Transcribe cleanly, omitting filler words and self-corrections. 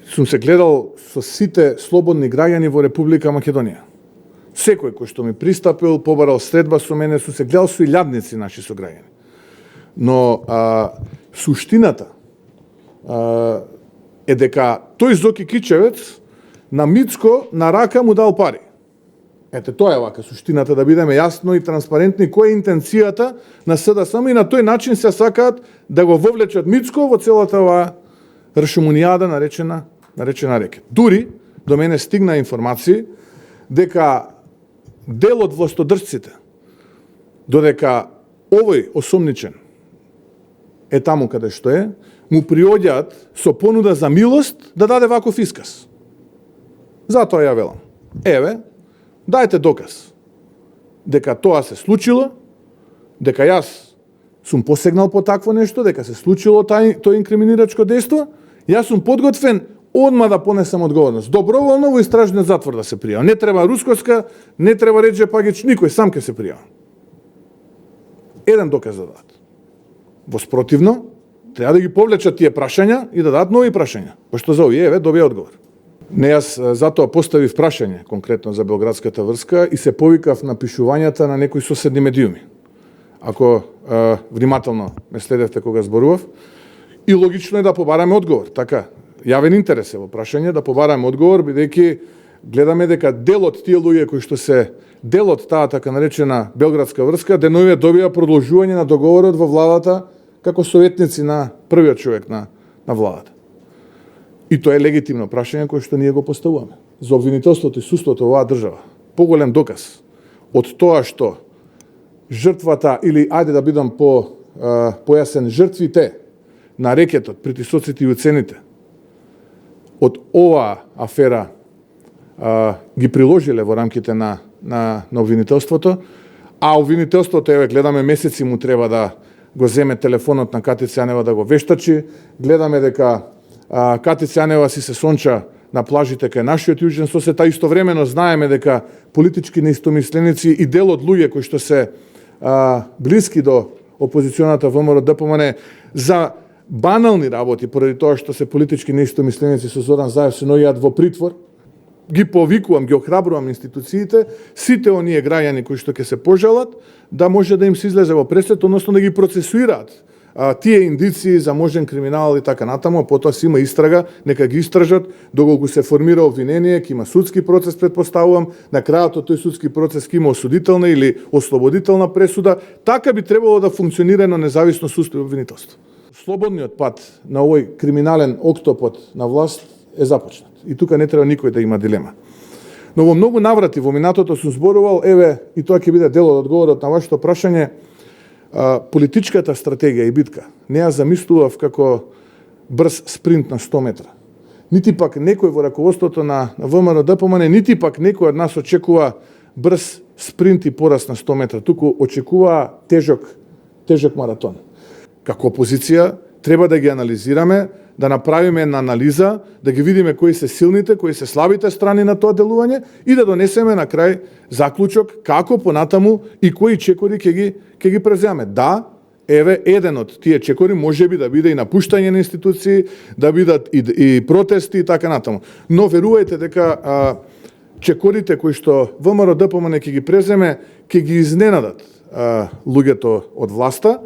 сум се гледал со сите слободни граѓани во Република Македонија. Секој кој што ми пристапил, побарал средба со мене, сум се гледал со илјадници наши сограѓани. Но суштината е дека тој Зоки Кичевец на Мицко на рака му дал пари. Ете, тоа е вака суштината, да бидеме јасно и транспарентни која е интенцијата на СДСМ и на тој начин се сакаат да го вовлечат Мицко во целата оваа рашомунијада наречена рекет. Дури до мене стигна информации дека дел од властодржците, додека овој осомничен е таму каде што е, му приоѓаат со понуда за милост да даде ваков исказ. Затоа ја велам. Еве, дајте доказ дека тоа се случило, дека јас сум посегнал по такво нешто, дека се случило тој инкриминирачко дејство, јас сум подготвен одма да понесам одговорност. Доброволно во истражниот затвор да се пријавам. Не треба Рускоска, не треба Реджеп Агич, никој сам ќе се пријавам. Еден доказ да дадат. Воспротивно, треба да ги повлечат тие прашања и да дадат нови прашања, пошто за овие еве добија одговор. Не, јас затоа поставив прашање конкретно за Белградската врска и се повикав на пишувањата на некои соседни медиуми. Ако внимателно ме следевте кога зборував, и логично е да побараме одговор, така. Јавен интерес е во прашање да побараме одговор, бидејќи гледаме дека дел од тие луѓе кои што се дел од таа така наречена Белградска врска, деновиве добија продолжување на договорот во владата како советници на првиот човек на владата. И тоа е легитимно прашање кое што ние го поставуваме. За обвинителството и судството во оваа држава, поголем доказ од тоа што жртвата, или ајде да бидам појасен, жртвите на рекетот, притисоците и уцените, од оваа афера ги приложиле во рамките на обвинителството, а обвинителството, еве, гледаме месеци му треба да го земе телефонот на Катица Јанева да го вештачи, гледаме дека Катица Јанева си се сонча на плажите кај нашиот јужен сосед, а истовремено знаеме дека политички неистомисленици и дел од луѓе кои што се блиски до опозиционата ВМРО-ДПМН за банални работи, поради тоа што се политички неистомисленици со Зоран Заев се наоѓаат во притвор, ги повикувам, ги охрабрувам институциите, сите оние граѓани кои што ќе се пожелат, да може да им се излезе во пресвет, односно да ги процесуираат тие индиции за можен криминал и така натаму, а потоа си има истрага, нека ги истражат, доколку се формира обвинение, ќе има судски процес, предпоставувам, на крајот од тој судски процес ќе има осудителна или ослободителна пресуда, така би требало да функционира едно независно судство и обвинителство. Слободниот пат на овој криминален октопод на власт е започнат. И тука не треба никој да има дилема. Но во многу наврати во минатото сум зборувал, еве, и тоа ќе биде дел од одговорот на вашето прашање, политичката стратегија и битка не ја замислував како брз спринт на 100 метра. Нити пак некој во раководството на ВМРО-ДПМН, нити пак некој од нас очекува брз спринт и пораз на 100 метра, туку очекува тежок маратон. Како опозиција треба да ги анализираме, да направиме една анализа, да ги видиме кои се силните, кои се слабите страни на тоа делување и да донесеме на крај заклучок како понатаму и кои чекори ќе ги преземе. Да, еве еден од тие чекори можеби да биде и напуштање на институции, да бидат и протести и така натаму. Но верувајте дека чекорите кои што ВМРО-ДПМН ќе ги преземе, ќе ги изненадат луѓето од власта.